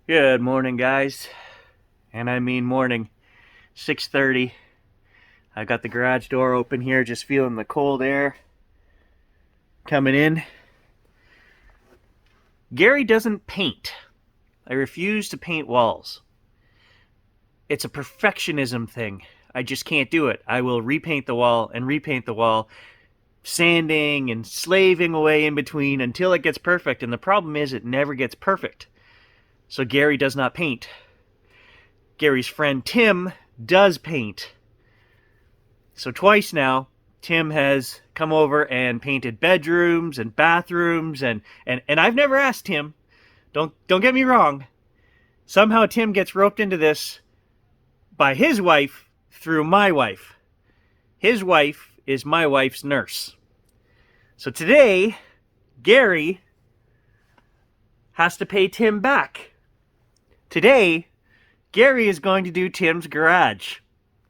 Good morning, guys. And I mean morning. 6:30. I got the garage door open here, just feeling the cold air coming in. Gary doesn't paint. I refuse to paint walls. It's a perfectionism thing. I just can't do it. I will repaint the wall and repaint the wall, sanding and slaving away in between until it gets perfect. And the problem is it never gets perfect. So Gary does not paint. Gary's friend Tim does paint. So twice now, Tim has come over and painted bedrooms and bathrooms, and I've never asked Tim. Don't get me wrong. Somehow Tim gets roped into this by his wife through my wife. His wife is my wife's nurse. So today, Gary has to pay Tim back. Today, Gary is going to do Tim's garage.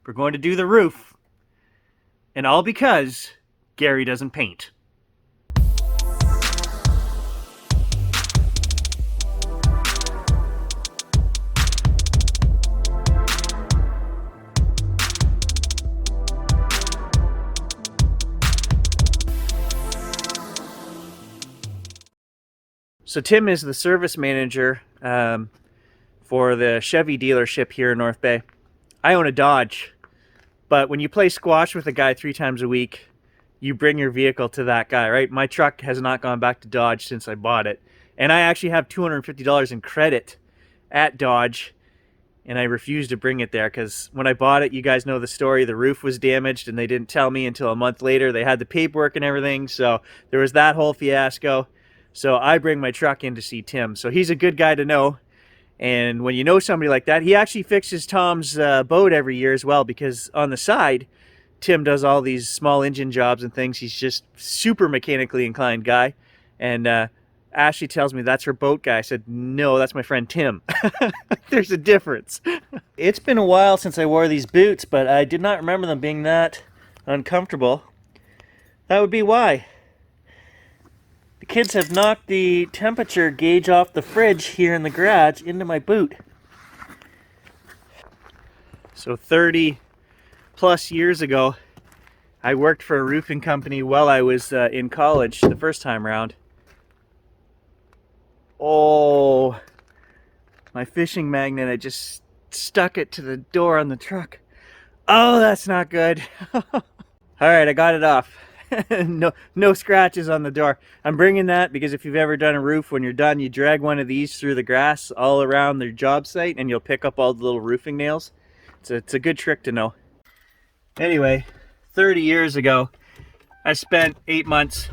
We're going to do the roof. And all because Gary doesn't paint. So Tim is the service manager for the Chevy dealership here in North Bay. I own a Dodge. But when you play squash with a guy 3 times a week, you bring your vehicle to that guy, right? My truck has not gone back to Dodge since I bought it. And I actually have $250 in credit at Dodge, and I refuse to bring it there because when I bought it, you guys know the story, the roof was damaged and they didn't tell me until a month later. They had the paperwork and everything, so there was that whole fiasco. So I bring my truck in to see Tim. So he's a good guy to know. And when you know somebody like that, he actually fixes Tom's boat every year as well, because on the side, Tim does all these small engine jobs and things. He's just super mechanically inclined guy. And Ashley tells me that's her boat guy. I said, no, that's my friend Tim. There's a difference. It's been a while since I wore these boots, but I did not remember them being that uncomfortable. That would be why. The kids have knocked the temperature gauge off the fridge here in the garage into my boot. So 30 plus years ago, I worked for a roofing company while I was in college the first time around. Oh, my fishing magnet, I just stuck it to the door on the truck. Oh, that's not good. All right, I got it off. No scratches on the door. I'm bringing that because if you've ever done a roof, when you're done, you drag one of these through the grass all around their job site and you'll pick up all the little roofing nails. It's a good trick to know. Anyway, 30 years ago, I spent 8 months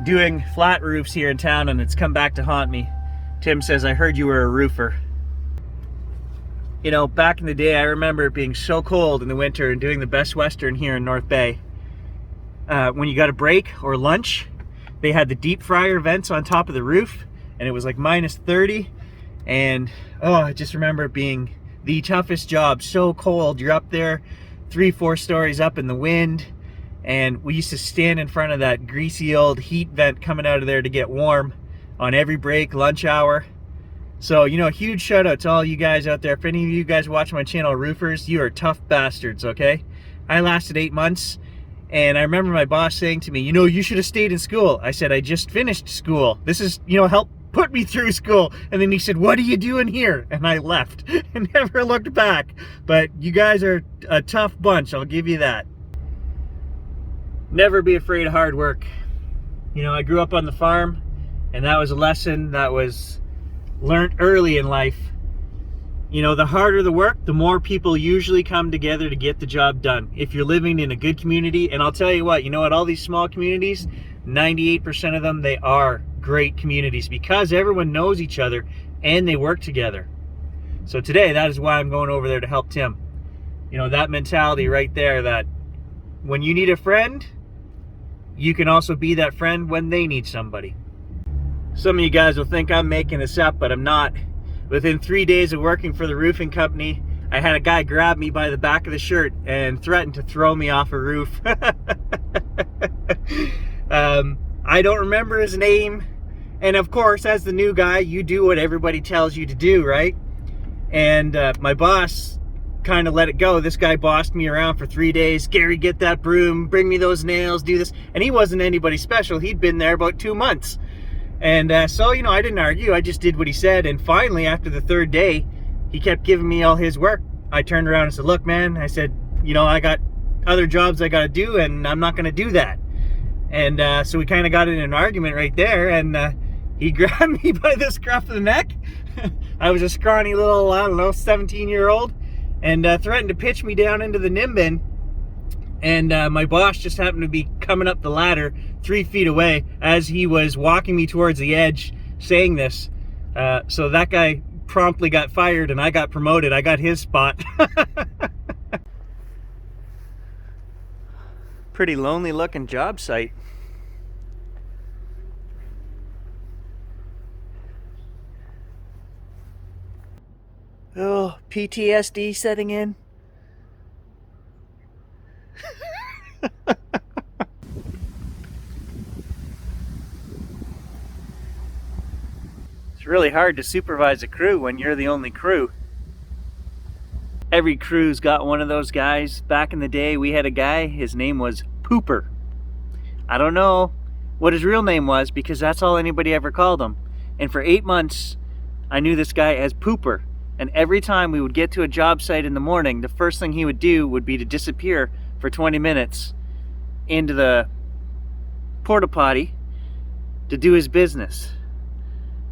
doing flat roofs here in town, and it's come back to haunt me. Tim says, I heard you were a roofer. You know, back in the day, I remember it being so cold in the winter and doing the Best Western here in North Bay. When you got a break or lunch, they had the deep fryer vents on top of the roof, and it was like minus 30. And oh, I just remember it being the toughest job. So cold. You're up there 3-4 stories up in the wind, and we used to stand in front of that greasy old heat vent coming out of there to get warm on every break, lunch hour. So, you know, a huge shout out to all you guys out there. If any of you guys watch my channel, roofers, you are tough bastards, okay? I lasted 8 months. And I remember my boss saying to me, you know, you should have stayed in school. I said, I just finished school. This is, you know, help put me through school. And then he said, what are you doing here? And I left and never looked back. But you guys are a tough bunch, I'll give you that. Never be afraid of hard work. You know, I grew up on the farm, and that was a lesson that was learned early in life. You know, the harder the work, the more people usually come together to get the job done. If you're living in a good community, and I'll tell you what, you know what, all these small communities, 98% of them, they are great communities because everyone knows each other and they work together. So today, that is why I'm going over there to help Tim. You know, that mentality right there, that when you need a friend, you can also be that friend when they need somebody. Some of you guys will think I'm making this up, but I'm not. Within 3 days of working for the roofing company, I had a guy grab me by the back of the shirt and threaten to throw me off a roof. I don't remember his name. And of course, as the new guy, you do what everybody tells you to do, right? And my boss kind of let it go. This guy bossed me around for 3 days. Gary, get that broom, bring me those nails, do this. And he wasn't anybody special. He'd been there about 2 months. And so, you know, I didn't argue. I just did what he said. And finally, after the 3rd day, he kept giving me all his work. I turned around and said, look, man, I said, you know, I got other jobs I got to do, and I'm not going to do that. And so we kind of got in an argument right there, and he grabbed me by the scruff of the neck. I was a scrawny little, I don't know, 17-year-old, and threatened to pitch me down into the Nimbin. And my boss just happened to be coming up the ladder 3 feet away as he was walking me towards the edge saying this. So that guy promptly got fired and I got promoted. I got his spot. Pretty lonely looking job site. Oh, PTSD setting in. It's really hard to supervise a crew when you're the only crew. Every crew's got one of those guys. Back in the day, we had a guy, his name was Pooper. I don't know what his real name was because that's all anybody ever called him. And for 8 months, I knew this guy as Pooper. And every time we would get to a job site in the morning, the first thing he would do would be to disappear for 20 minutes into the porta potty to do his business.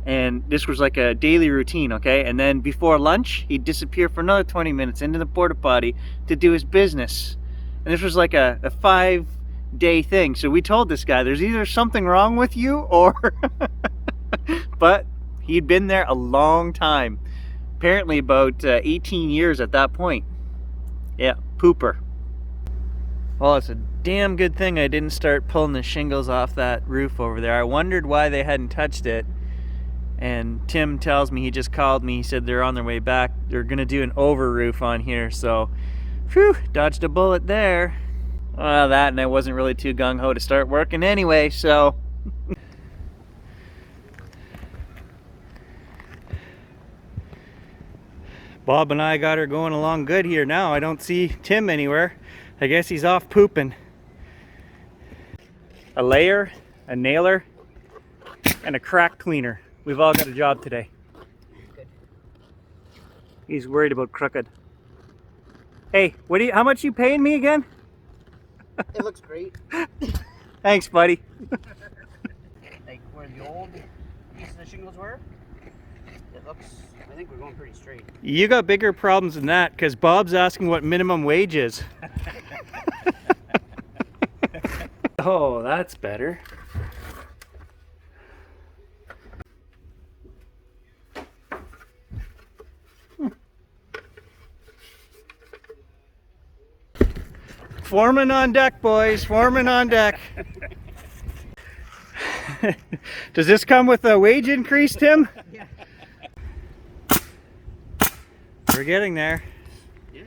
And this was like a daily routine, okay? And then before lunch, he'd disappear for another 20 minutes into the porta potty to do his business. And this was like a 5-day thing. So we told this guy, there's either something wrong with you or... But he'd been there a long time. Apparently about 18 years at that point. Yeah, Pooper. Well, it's a damn good thing I didn't start pulling the shingles off that roof over there. I wondered why they hadn't touched it. And Tim tells me, he just called me, he said they're on their way back. They're gonna do an over roof on here, so whew, dodged a bullet there. Well, that, and I wasn't really too gung-ho to start working anyway, so. Bob and I got her going along good here now. I don't see Tim anywhere. I guess he's off pooping. A layer, a nailer, and a crack cleaner. We've all got a job today. Good. He's worried about crooked. Hey, how much you paying me again? It looks great. Thanks, buddy. Like where the old pieces of shingles were, it looks, I think we're going pretty straight. You got bigger problems than that, because Bob's asking what minimum wage is. Oh, that's better. Foreman on deck, boys. Foreman on deck. Does this come with a wage increase, Tim? Yeah. We're getting there. Yeah.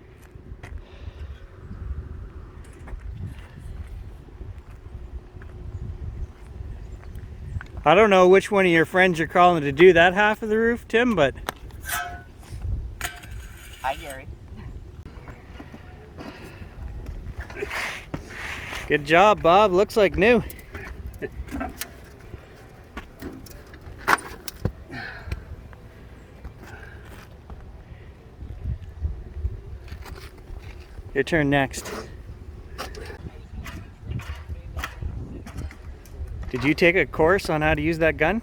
I don't know which one of your friends you're calling to do that half of the roof, Tim, but... Hi, Gary. Good job, Bob. Looks like new. Your turn next. Did you take a course on how to use that gun?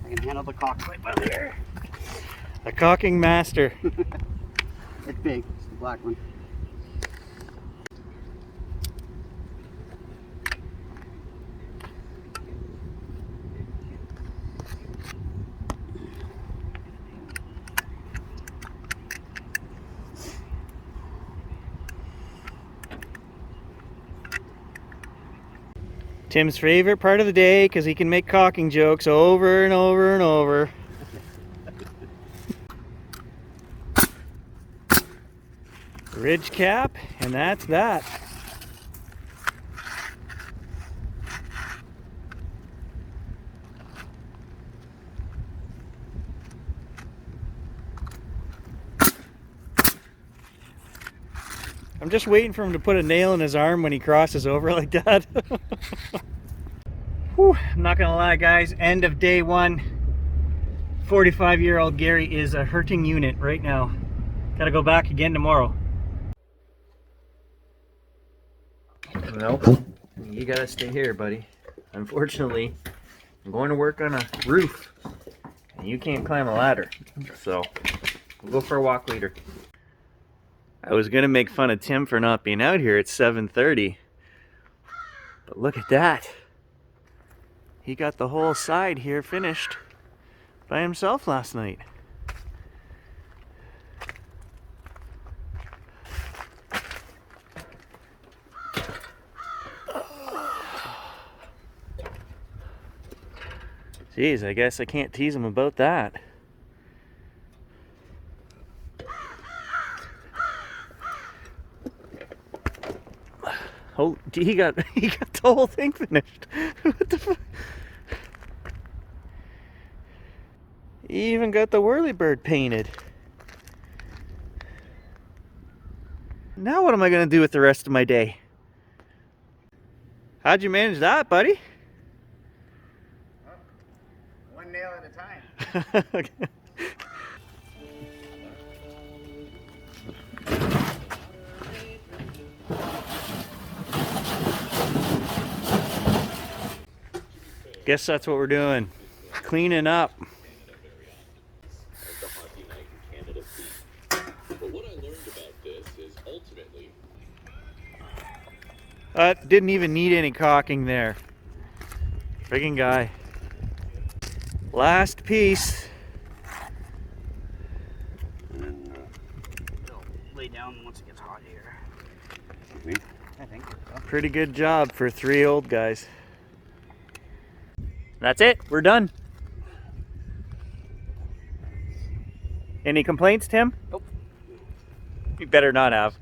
I can handle the cock right by here. A cocking master. It's big. It's the black one. Tim's favorite part of the day because he can make cocking jokes over and over and over. Ridge cap, and that's that. I'm just waiting for him to put a nail in his arm when he crosses over like that. Whew, I'm not gonna lie, guys, end of day one. 45-year-old Gary is a hurting unit right now. Gotta go back again tomorrow. Nope, you gotta stay here, buddy. Unfortunately, I'm going to work on a roof, and you can't climb a ladder, so we'll go for a walk later. I was gonna make fun of Tim for not being out here at 7:30, but look at that. He got the whole side here finished by himself last night. Jeez, I guess I can't tease him about that. Oh, he got the whole thing finished. What the fuck? He even got the whirlybird painted. Now what am I gonna do with the rest of my day? How'd you manage that, buddy? One nail at a time. Okay. Guess that's what we're doing. Cleaning up. Didn't even need any caulking there. Friggin' guy. Last piece. And then it'll lay down once it gets hot here. I think so. Pretty good job for 3 old guys. That's it. We're done. Any complaints, Tim? Nope. You better not have.